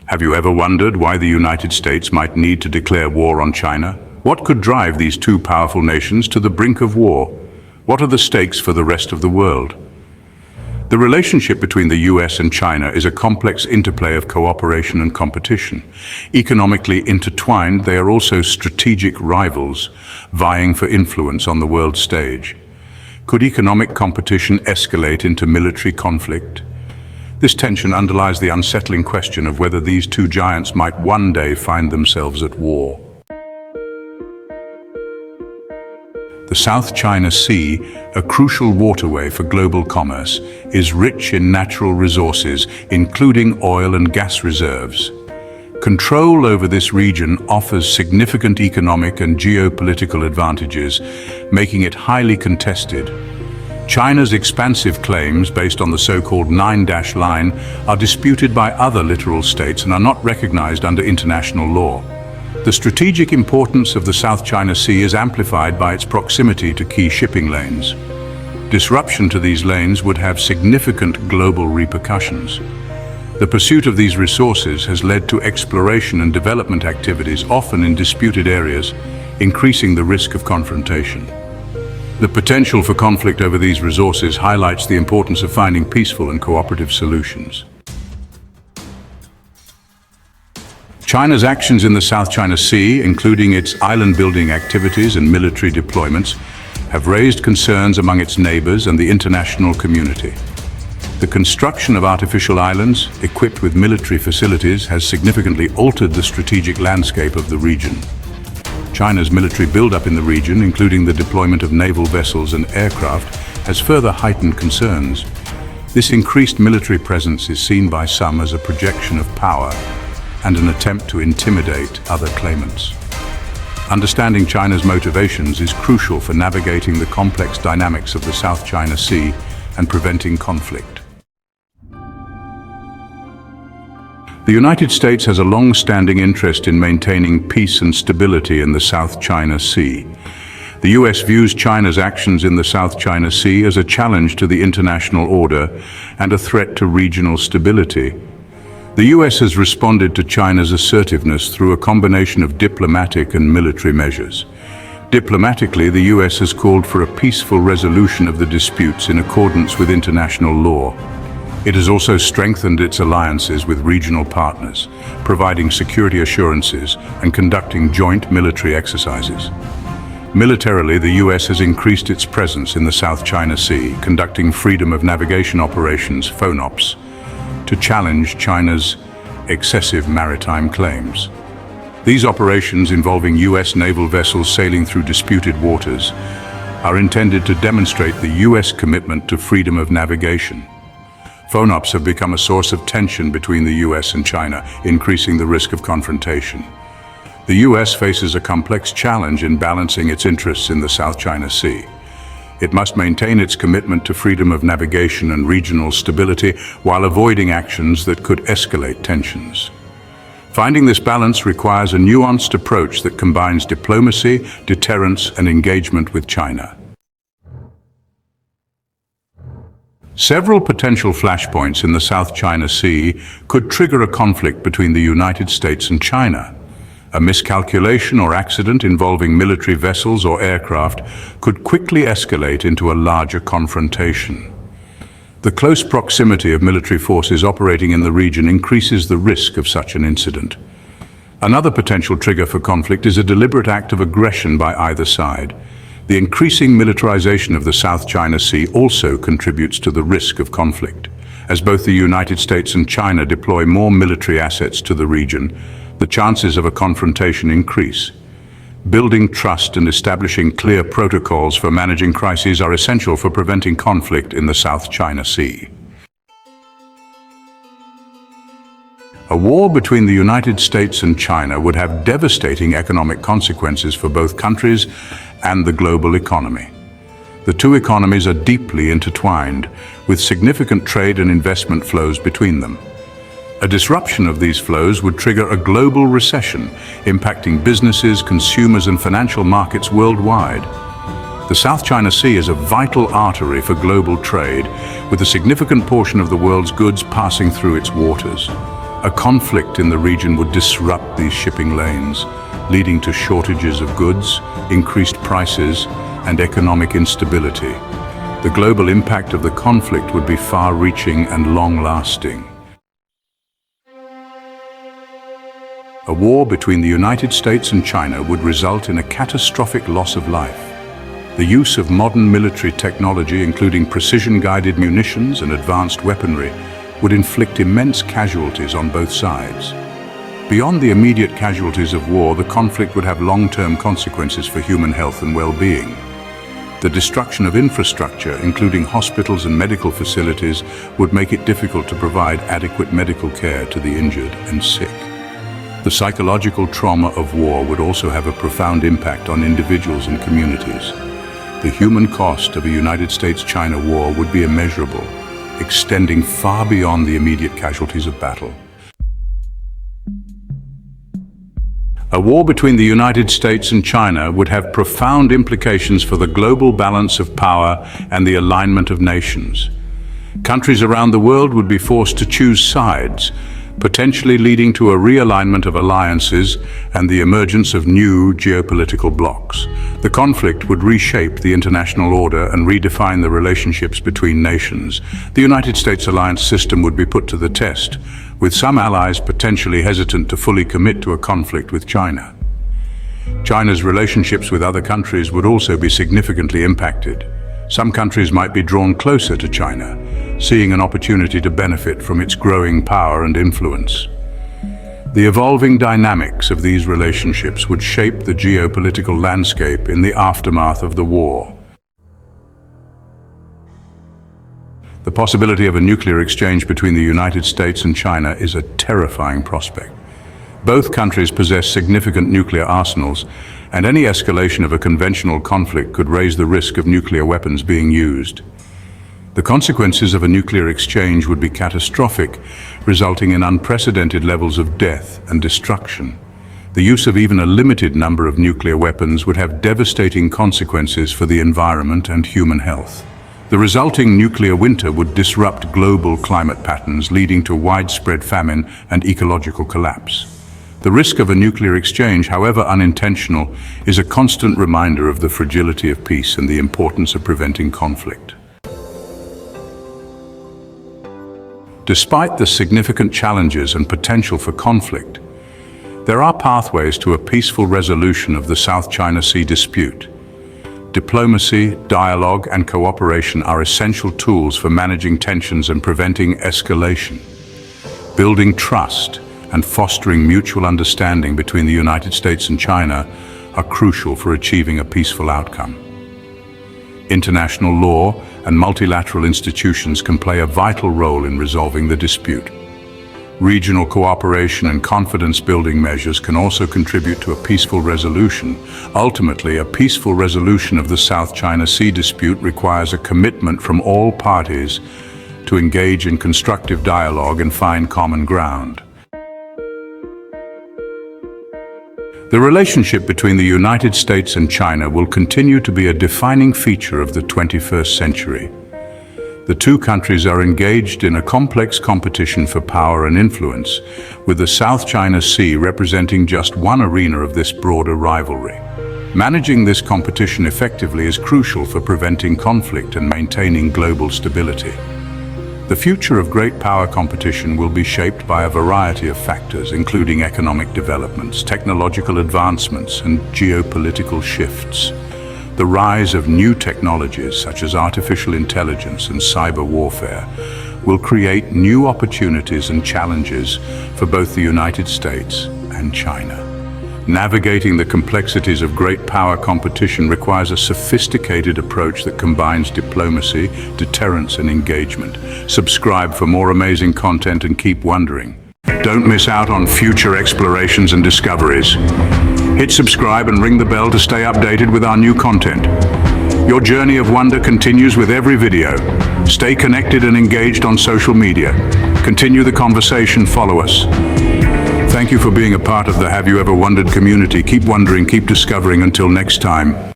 Have you ever wondered why the United States might need to declare war on China? What could drive these two powerful nations to the brink of war? What are the stakes for the rest of the world? The relationship between the US and China is a complex interplay of cooperation and competition. Economically intertwined, they are also strategic rivals, vying for influence on the world stage. Could economic competition escalate into military conflict? This tension underlies the unsettling question of whether these two giants might one day find themselves at war. The South China Sea, a crucial waterway for global commerce, is rich in natural resources, including oil and gas reserves. Control over this region offers significant economic and geopolitical advantages, making it highly contested. China's expansive claims, based on the so-called Nine-Dash Line, are disputed by other littoral states and are not recognized under international law. The strategic importance of the South China Sea is amplified by its proximity to key shipping lanes. Disruption to these lanes would have significant global repercussions. The pursuit of these resources has led to exploration and development activities, often in disputed areas, increasing the risk of confrontation. The potential for conflict over these resources highlights the importance of finding peaceful and cooperative solutions. China's actions in the South China Sea, including its island-building activities and military deployments, have raised concerns among its neighbors and the international community. The construction of artificial islands, equipped with military facilities, has significantly altered the strategic landscape of the region. China's military buildup in the region, including the deployment of naval vessels and aircraft, has further heightened concerns. This increased military presence is seen by some as a projection of power and an attempt to intimidate other claimants. Understanding China's motivations is crucial for navigating the complex dynamics of the South China Sea and preventing conflict. The United States has a long-standing interest in maintaining peace and stability in the South China Sea. The US views China's actions in the South China Sea as a challenge to the international order and a threat to regional stability. The US has responded to China's assertiveness through a combination of diplomatic and military measures. Diplomatically, the US has called for a peaceful resolution of the disputes in accordance with international law. It has also strengthened its alliances with regional partners, providing security assurances and conducting joint military exercises. Militarily, the US has increased its presence in the South China Sea, conducting freedom of navigation operations, FONOPs, to challenge China's excessive maritime claims. These operations, involving US naval vessels sailing through disputed waters, are intended to demonstrate the US commitment to freedom of navigation. FONOPs have become a source of tension between the US and China, increasing the risk of confrontation. The US faces a complex challenge in balancing its interests in the South China Sea. It must maintain its commitment to freedom of navigation and regional stability while avoiding actions that could escalate tensions. Finding this balance requires a nuanced approach that combines diplomacy, deterrence, and engagement with China. Several potential flashpoints in the South China Sea could trigger a conflict between the United States and China. A miscalculation or accident involving military vessels or aircraft could quickly escalate into a larger confrontation. The close proximity of military forces operating in the region increases the risk of such an incident. Another potential trigger for conflict is a deliberate act of aggression by either side. The increasing militarization of the South China Sea also contributes to the risk of conflict. As both the United States and China deploy more military assets to the region, the chances of a confrontation increase. Building trust and establishing clear protocols for managing crises are essential for preventing conflict in the South China Sea. A war between the United States and China would have devastating economic consequences for both countries and the global economy. The two economies are deeply intertwined, with significant trade and investment flows between them. A disruption of these flows would trigger a global recession, impacting businesses, consumers, and financial markets worldwide. The South China Sea is a vital artery for global trade, with a significant portion of the world's goods passing through its waters. A conflict in the region would disrupt these shipping lanes, leading to shortages of goods, increased prices, and economic instability. The global impact of the conflict would be far-reaching and long-lasting. A war between the United States and China would result in a catastrophic loss of life. The use of modern military technology, including precision-guided munitions and advanced weaponry, would inflict immense casualties on both sides. Beyond the immediate casualties of war, the conflict would have long-term consequences for human health and well-being. The destruction of infrastructure, including hospitals and medical facilities, would make it difficult to provide adequate medical care to the injured and sick. The psychological trauma of war would also have a profound impact on individuals and communities. The human cost of a United States-China war would be immeasurable, extending far beyond the immediate casualties of battle. A war between the United States and China would have profound implications for the global balance of power and the alignment of nations. Countries around the world would be forced to choose sides, potentially leading to a realignment of alliances and the emergence of new geopolitical blocs. The conflict would reshape the international order and redefine the relationships between nations. The United States alliance system would be put to the test, with some allies potentially hesitant to fully commit to a conflict with China. China's relationships with other countries would also be significantly impacted. Some countries might be drawn closer to China, seeing an opportunity to benefit from its growing power and influence. The evolving dynamics of these relationships would shape the geopolitical landscape in the aftermath of the war. The possibility of a nuclear exchange between the United States and China is a terrifying prospect. Both countries possess significant nuclear arsenals, and any escalation of a conventional conflict could raise the risk of nuclear weapons being used. The consequences of a nuclear exchange would be catastrophic, resulting in unprecedented levels of death and destruction. The use of even a limited number of nuclear weapons would have devastating consequences for the environment and human health. The resulting nuclear winter would disrupt global climate patterns, leading to widespread famine and ecological collapse. The risk of a nuclear exchange, however unintentional, is a constant reminder of the fragility of peace and the importance of preventing conflict. Despite the significant challenges and potential for conflict, there are pathways to a peaceful resolution of the South China Sea dispute. Diplomacy, dialogue, and cooperation are essential tools for managing tensions and preventing escalation. Building trust and fostering mutual understanding between the United States and China are crucial for achieving a peaceful outcome. International law and multilateral institutions can play a vital role in resolving the dispute. Regional cooperation and confidence-building measures can also contribute to a peaceful resolution. Ultimately, a peaceful resolution of the South China Sea dispute requires a commitment from all parties to engage in constructive dialogue and find common ground. The relationship between the United States and China will continue to be a defining feature of the 21st century. The two countries are engaged in a complex competition for power and influence, with the South China Sea representing just one arena of this broader rivalry. Managing this competition effectively is crucial for preventing conflict and maintaining global stability. The future of great power competition will be shaped by a variety of factors, including economic developments, technological advancements, and geopolitical shifts. The rise of new technologies such as artificial intelligence and cyber warfare will create new opportunities and challenges for both the United States and China. Navigating the complexities of great power competition requires a sophisticated approach that combines diplomacy, deterrence, and engagement. Subscribe for more amazing content and keep wondering. Don't miss out on future explorations and discoveries. Hit subscribe and ring the bell to stay updated with our new content. Your journey of wonder continues with every video. Stay connected and engaged on social media. Continue the conversation, follow us. Thank you for being a part of the Have You Ever Wondered community. Keep wondering, keep discovering. Until next time.